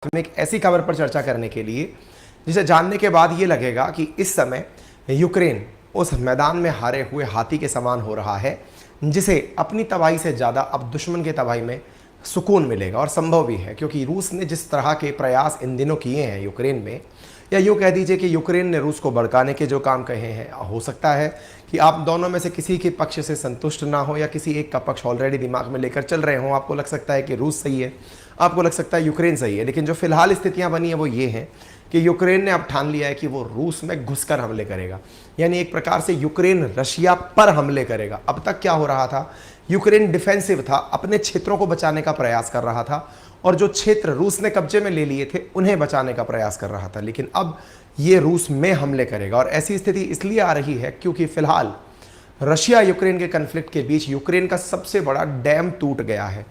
हम एक ऐसी खबर पर चर्चा करने के लिए जिसे जानने के बाद ये लगेगा कि इस समय यूक्रेन उस मैदान में हारे हुए हाथी के समान हो रहा है जिसे अपनी तबाही से ज़्यादा अब दुश्मन के तबाही में सुकून मिलेगा। और संभव भी है क्योंकि रूस ने जिस तरह के प्रयास इन दिनों किए हैं यूक्रेन में, या यूँ कह दीजिए कि यूक्रेन ने रूस को भड़काने के जो काम कहे हैं, हो सकता है कि आप दोनों में से किसी के पक्ष से संतुष्ट ना हो या किसी एक का पक्ष ऑलरेडी दिमाग में लेकर चल रहे हों। आपको लग सकता है कि रूस सही है, आपको लग सकता है यूक्रेन सही है, लेकिन जो फिलहाल स्थितियां बनी है वो ये हैं कि यूक्रेन ने अब ठान लिया है कि वो रूस में घुसकर हमले करेगा, यानी एक प्रकार से यूक्रेन रशिया पर हमले करेगा। अब तक क्या हो रहा था, यूक्रेन डिफेंसिव था, अपने क्षेत्रों को बचाने का प्रयास कर रहा था और जो क्षेत्र रूस ने कब्जे में ले लिए थे उन्हें बचाने का प्रयास कर रहा था, लेकिन अब ये रूस में हमले करेगा। और ऐसी स्थिति इसलिए आ रही है क्योंकि फिलहाल रशिया यूक्रेन के कन्फ्लिक्ट के बीच यूक्रेन का सबसे बड़ा डैम टूट गया है।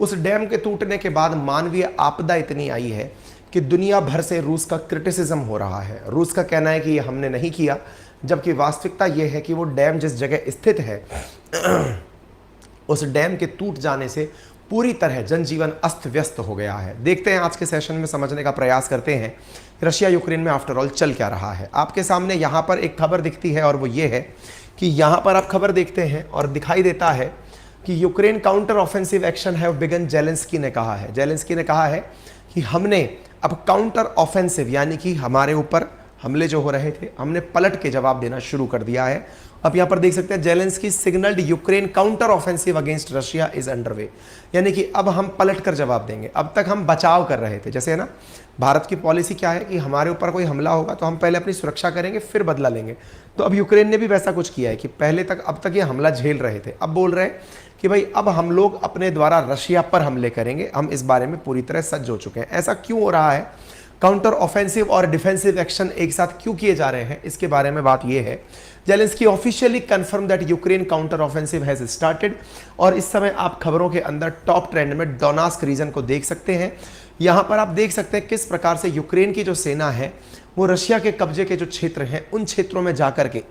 उस डैम के टूटने के बाद मानवीय आपदा इतनी आई है कि दुनिया भर से रूस का क्रिटिसिज्म हो रहा है। रूस का कहना है कि ये हमने नहीं किया, जबकि वास्तविकता यह है कि वो डैम जिस जगह स्थित है उस डैम के टूट जाने से पूरी तरह जनजीवन अस्त व्यस्त हो गया है। देखते हैं आज के सेशन में, समझने का प्रयास करते हैं रशिया यूक्रेन में आफ्टर ऑल चल क्या रहा है। आपके सामने यहाँ पर एक खबर दिखती है और वो ये है कि यहाँ पर आप खबर देखते हैं और दिखाई देता है कि Ukraine counter offensive action have begun, Zelensky ने कहा है। जेलेंस्की ने कहा है कि हमने अब काउंटर ऑफेंसिव यानी कि हमारे ऊपर हमले जो हो रहे थे हमने पलट के जवाब देना शुरू कर दिया है। अब यहां पर देख सकते हैं Zelensky signalled Ukraine counter offensive against Russia is underway, यानी कि अब हम पलट कर जवाब देंगे। अब तक हम बचाव कर रहे थे, जैसे है ना भारत की पॉलिसी क्या है कि हमारे ऊपर कोई हमला होगा तो हम पहले अपनी सुरक्षा करेंगे फिर बदला लेंगे। तो अब यूक्रेन ने भी वैसा कुछ किया है कि पहले तक अब तक ये हमला झेल रहे थे, अब बोल रहे हैं कि भाई अब हम लोग अपने द्वारा रशिया पर हमले करेंगे, हम इस बारे में पूरी तरह सज्ज हो चुके हैं। ऐसा क्यों हो रहा है, काउंटर ऑफेंसिव और डिफेंसिव एक्शन एक साथ क्यों किए जा रहे हैं, इसके बारे में बात यह है। Zelensky officially confirm that Ukraine counter offensive has started, और इस समय आप खबरों के अंदर टॉप ट्रेंड में डोनास्क रीजन को देख सकते हैं। यहां पर आप देख सकते हैं किस प्रकार से यूक्रेन की जो सेना है वो रशिया के कब्जे के जो क्षेत्र हैं उन क्षेत्रों में जाकर के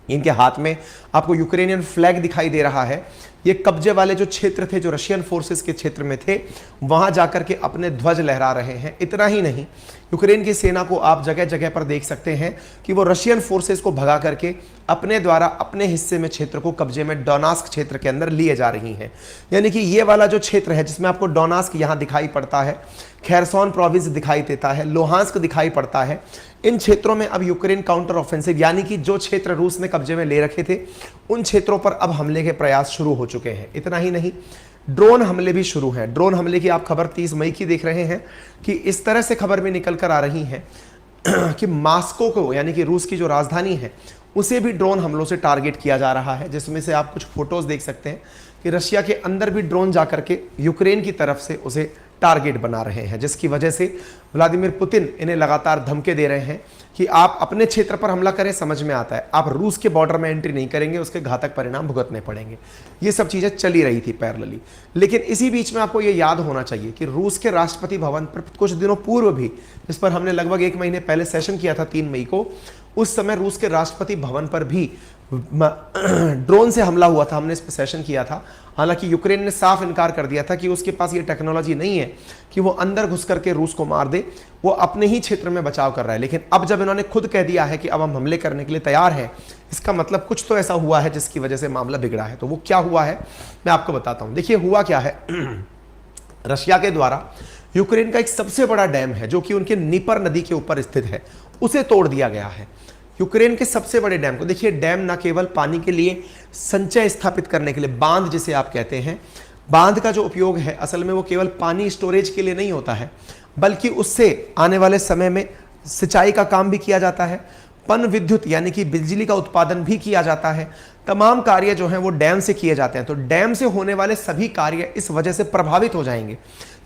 इनके हाथ में आपको यूक्रेनियन फ्लैग दिखाई दे रहा है। ये कब्जे वाले जो क्षेत्र थे जो रशियन फोर्सेस के क्षेत्र में थे वहां जाकर के अपने ध्वज लहरा रहे हैं। इतना ही नहीं, यूक्रेन की सेना को आप जगह जगह पर देख सकते हैं कि वो रशियन फोर्सेस को भगा करके अपने द्वारा अपने हिस्से में क्षेत्र को कब्जे में डोनास्क क्षेत्र के अंदर लिए जा रही हैं। यानी कि ये वाला जो क्षेत्र है जिसमें आपको डोनास्क यहाँ दिखाई पड़ता है, खेरसोन प्रोविंस दिखाई देता है, लोहांस्क दिखाई पड़ता है, इन क्षेत्रों में अब यूक्रेन काउंटर ऑफेंसिव यानी कि जो क्षेत्र रूस ने कब्जे में ले रखे थे उन क्षेत्रों पर अब हमले के प्रयास शुरू हो चुके हैं। इतना ही नहीं, ड्रोन हमले भी शुरू हैं। ड्रोन हमले की आप खबर 30 मई की देख रहे हैं कि इस तरह से खबर भी निकल कर आ रही है कि मॉस्को को यानी कि रूस की जो राजधानी है उसे भी ड्रोन हमलों से टारगेट किया जा रहा है, जिसमें से आप कुछ फोटोज देख सकते हैं कि रशिया के अंदर भी ड्रोन जाकर के यूक्रेन की तरफ से उसे टारगेट बना रहे हैं, जिसकी वजह से व्लादिमीर पुतिन इन्हें लगातार धमके दे रहे हैं कि आप अपने क्षेत्र पर हमला करें, समझ में आता है, आप रूस के बॉर्डर में एंट्री नहीं करेंगे, उसके घातक परिणाम भुगतने पड़ेंगे। ये सब चीजें चली रही थी पैरेलली। लेकिन इसी बीच में आपको ये याद होना चाहिए कि रूस के राष्ट्रपति भवन पर कुछ दिनों पूर्व भी, जिस पर हमने लगभग 1 महीने पहले सेशन किया था 3 मई को, उस समय रूस के राष्ट्रपति भवन पर भी ड्रोन से हमला हुआ था, हमने इस पर सेशन किया था। हालांकि यूक्रेन ने साफ इनकार कर दिया था कि उसके पास ये टेक्नोलॉजी नहीं है कि वो अंदर घुस करके रूस को मार दे, वो अपने ही क्षेत्र में बचाव कर रहा है। लेकिन अब जब इन्होंने खुद कह दिया है कि अब हम हमले करने के लिए तैयार हैं, इसका मतलब कुछ तो ऐसा हुआ है जिसकी वजह से मामला बिगड़ा है। तो वो क्या हुआ है मैं आपको बताता हूं। देखिए हुआ क्या है, रशिया के द्वारा यूक्रेन का एक सबसे बड़ा डैम है जो कि उनके नीपर नदी के ऊपर स्थित है, उसे तोड़ दिया गया है। यूक्रेन के सबसे बड़े डैम को देखिए, डैम ना केवल पानी के लिए संचय स्थापित करने के लिए, बांध जिसे आप कहते हैं, बांध का जो उपयोग है असल में वो केवल पानी स्टोरेज के लिए नहीं होता है, बल्कि उससे आने वाले समय में सिंचाई का काम भी किया जाता है, पन विद्युत यानी कि बिजली का उत्पादन भी किया जाता है। तमाम कार्य जो हैं वो डैम से किए जाते हैं। तो डैम से होने वाले सभी कार्य इस वजह से प्रभावित हो जाएंगे।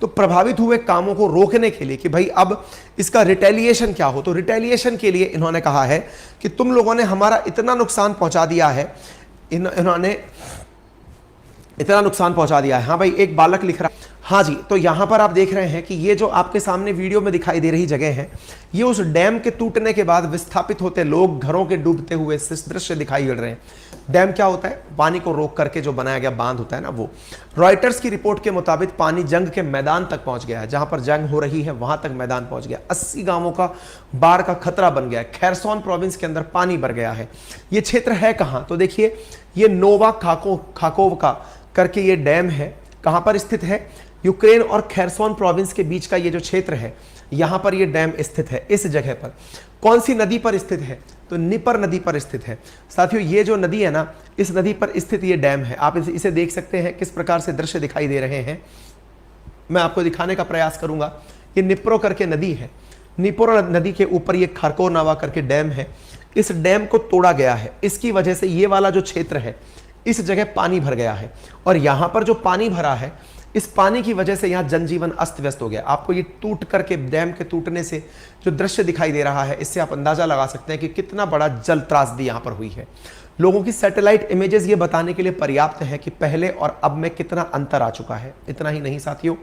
तो प्रभावित हुए कामों को रोकने के लिए कि भाई अब इसका रिटेलिएशन क्या हो, तो रिटेलिएशन के लिए इन्होंने कहा है कि तुम लोगों ने हमारा इतना नुकसान पहुंचा दिया है, इन्होंने इतना नुकसान पहुंचा दिया है। हाँ भाई, एक बालक लिख रहा, हाँ जी, तो यहाँ पर आप देख रहे हैं कि ये जो आपके सामने वीडियो में दिखाई दे रही जगह है, ये उस डैम के टूटने के बाद विस्थापित होते लोग, घरों के डूबते हुए दृश्य दिखाई दे रहे हैं। डैम क्या होता है? पानी को रोक करके जो बनाया गया बांध होता है ना, वो। रॉयटर्स की रिपोर्ट के मुताबिक पानी जंग के मैदान तक पहुंच गया है, जहां पर जंग हो रही है वहां तक मैदान पहुंच गया। 80 गांवों का बाढ़ का खतरा बन गया है। खैरसोन प्रोविंस के अंदर पानी भर गया है। ये क्षेत्र है कहां? तो देखिए, ये नोवा खाकोवका करके ये डैम है। कहां पर स्थित है? यूक्रेन और खैरसोन प्रोविंस के बीच का ये जो क्षेत्र है, यहां पर ये डैम स्थित है। इस जगह पर कौन सी नदी पर स्थित है? तो निपर नदी पर स्थित है। साथियों, ये जो नदी है ना, इस नदी पर स्थित ये डैम है। आप इसे देख सकते हैं किस प्रकार से दृश्य दिखाई दे रहे हैं। मैं आपको दिखाने का प्रयास करूंगा। ये निप्रो करके नदी है। निप्रो नदी के ऊपर ये खारकोनावा करके डैम है। इस डैम को तोड़ा गया है। इसकी वजह से ये वाला जो क्षेत्र है, इस जगह पानी भर गया है। और यहां पर जो पानी भरा है, इस पानी की वजह से यहां जनजीवन अस्त व्यस्त हो गया। आपको ये टूट करके, डैम के टूटने से जो दृश्य दिखाई दे रहा है, इससे आप अंदाजा लगा सकते हैं कि कितना बड़ा जल त्रासदी यहां पर हुई है। लोगों की सैटेलाइट इमेजेस ये बताने के लिए पर्याप्त है कि पहले और अब में कितना अंतर आ चुका है। इतना ही नहीं साथियों,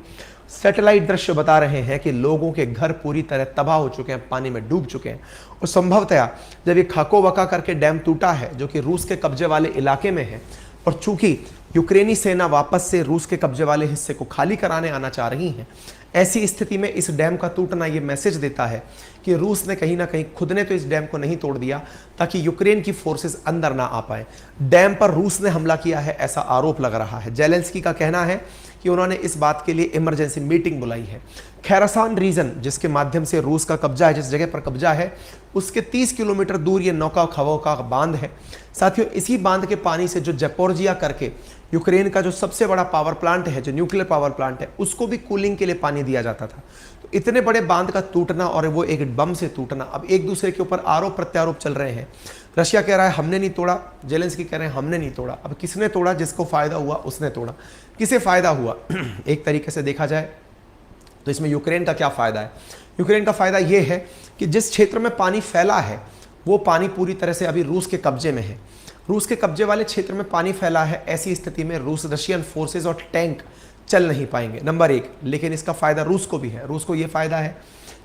सैटेलाइट दृश्य बता रहे हैं कि लोगों के घर पूरी तरह तबाह हो चुके हैं, पानी में डूब चुके हैं। और संभवतया जब ये खाकोवका करके डैम टूटा है, जो कि रूस के कब्जे वाले इलाके में है, और चूंकि यूक्रेनी सेना वापस से रूस के कब्जे वाले हिस्से को खाली कराने आना चाह रही है, ऐसी स्थिति में इस डैम का टूटना ये मैसेज देता है कि रूस ने कहीं ना कहीं, खुद ने तो इस डैम को नहीं तोड़ दिया ताकि यूक्रेन की फोर्सेस अंदर ना आ पाए। डैम पर रूस ने हमला किया है, ऐसा आरोप लग रहा है। जेलेंस्की का कहना है कि उन्होंने इस बात के लिए इमरजेंसी मीटिंग बुलाई है। खैरसान रीजन, जिसके माध्यम से रूस का कब्जा है, जिस जगह पर कब्जा है, उसके 30 किलोमीटर दूर ये नौका खवो का बांध है। साथियों, इसी बांध के पानी से जो जपोर्जिया करके यूक्रेन का जो सबसे बड़ा पावर प्लांट है, जो न्यूक्लियर पावर प्लांट है, उसको भी कूलिंग के लिए पानी दिया जाता था। तो इतने बड़े बांध का टूटना और वो एक बम से टूटना, अब एक दूसरे के ऊपर आरोप प्रत्यारोप चल रहे हैं। रशिया कह रहा है हमने नहीं तोड़ा, जेलेंस्की कह रहे हैं हमने नहीं तोड़ा। अब किसने तोड़ा? जिसको फायदा हुआ उसने तोड़ा। किसे फायदा हुआ? एक तरीके से देखा जाए तो इसमें यूक्रेन का क्या फायदा है? यूक्रेन का फायदा यह है कि जिस क्षेत्र में पानी फैला है, वो पानी पूरी तरह से अभी रूस के कब्जे में है। रूस के कब्जे वाले क्षेत्र में पानी फैला है। ऐसी स्थिति में रशियन फोर्सेस और टैंक चल नहीं पाएंगे, नंबर एक। लेकिन इसका फायदा रूस को भी है। रूस को यह फायदा है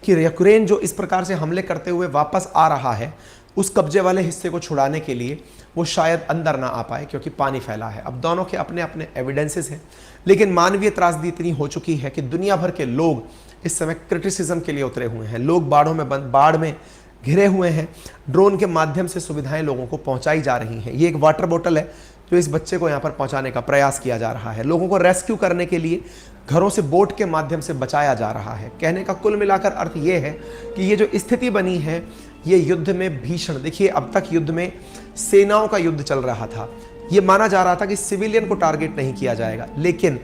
कि यूक्रेन जो इस प्रकार से हमले करते हुए वापस आ रहा है, उस कब्जे वाले हिस्से को छुड़ाने के लिए वो शायद अंदर ना आ पाए, क्योंकि पानी फैला है। अब दोनों के अपने अपने एविडेंसेस हैं, लेकिन मानवीय त्रासदी इतनी हो चुकी है कि दुनिया भर के लोग इस समय क्रिटिसिज्म के लिए उतरे हुए हैं। लोग बाढ़ में घिरे हुए हैं। ड्रोन के माध्यम से सुविधाएं लोगों को पहुंचाई जा रही हैं। ये एक वाटर बोतल है जो इस बच्चे को यहाँ पर पहुंचाने का प्रयास किया जा रहा है। लोगों को रेस्क्यू करने के लिए घरों से बोट के माध्यम से बचाया जा रहा है। कहने का कुल मिलाकर अर्थ ये है कि ये जो स्थिति बनी है, ये युद्ध में भीषण, देखिए अब तक युद्ध में सेनाओं का युद्ध चल रहा था। ये माना जा रहा था कि सिविलियन को टारगेट नहीं किया जाएगा, लेकिन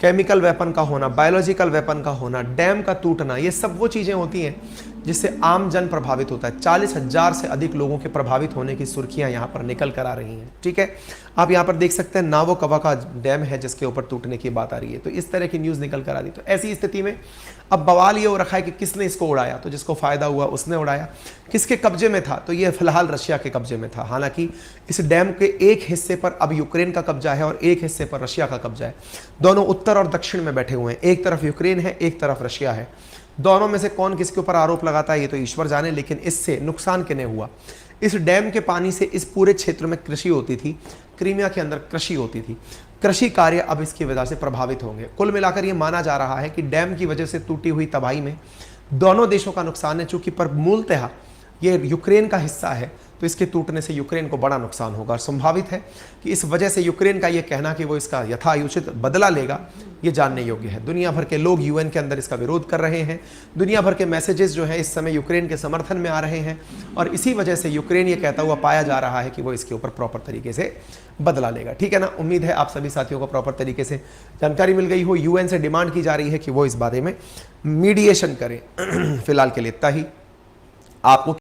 केमिकल वेपन का होना, बायोलॉजिकल वेपन का होना, डैम का टूटना, ये सब वो चीज़ें होती हैं जिससे आम जन प्रभावित होता है। 40,000 से अधिक लोगों के प्रभावित होने की सुर्खियां यहाँ पर निकल कर आ रही हैं। ठीक है, आप यहाँ पर देख सकते हैं नावोकवा का डैम है जिसके ऊपर टूटने की बात आ रही है। तो इस तरह की न्यूज़ निकल कर आ रही। तो ऐसी स्थिति में अब बवाल ये हो रखा है कि किसने इसको उड़ाया। तो जिसको फायदा हुआ उसने उड़ाया। किसके कब्जे में था? तो ये फिलहाल रशिया के कब्जे में था। हालांकि इस डैम के एक हिस्से पर अब यूक्रेन का कब्जा है और एक हिस्से पर रशिया का कब्जा है। दोनों उत्तर और दक्षिण में बैठे हुए हैं। एक तरफ यूक्रेन है, एक तरफ रशिया है। दोनों में से कौन किसके ऊपर आरोप लगाता है ये तो ईश्वर जाने, लेकिन इससे नुकसान किन्हें हुआ? इस डैम के पानी से इस पूरे क्षेत्र में कृषि होती थी। क्रीमिया के अंदर कृषि होती थी। कृषि कार्य अब इसकी वजह से प्रभावित होंगे। कुल मिलाकर ये माना जा रहा है कि डैम की वजह से टूटी हुई तबाही में दोनों देशों का नुकसान है। चूंकि पर मूलतः ये यूक्रेन का हिस्सा है, तो इसके टूटने से यूक्रेन को बड़ा नुकसान होगा। और संभावित है कि इस वजह से यूक्रेन का ये कहना कि वो इसका यथायोचित बदला लेगा, ये जानने योग्य है। दुनिया भर के लोग यूएन के अंदर इसका विरोध कर रहे हैं। दुनिया भर के मैसेजेस जो है इस समय यूक्रेन के समर्थन में आ रहे हैं, और इसी वजह से यूक्रेन ये कहता हुआ पाया जा रहा है कि वो इसके ऊपर प्रॉपर तरीके से बदला लेगा। ठीक है ना, उम्मीद है आप सभी साथियों को प्रॉपर तरीके से जानकारी मिल गई हो। यूएन से डिमांड की जा रही है कि वो इस बारे में मीडिएशन करें। फिलहाल के लिए इतना ही। आपको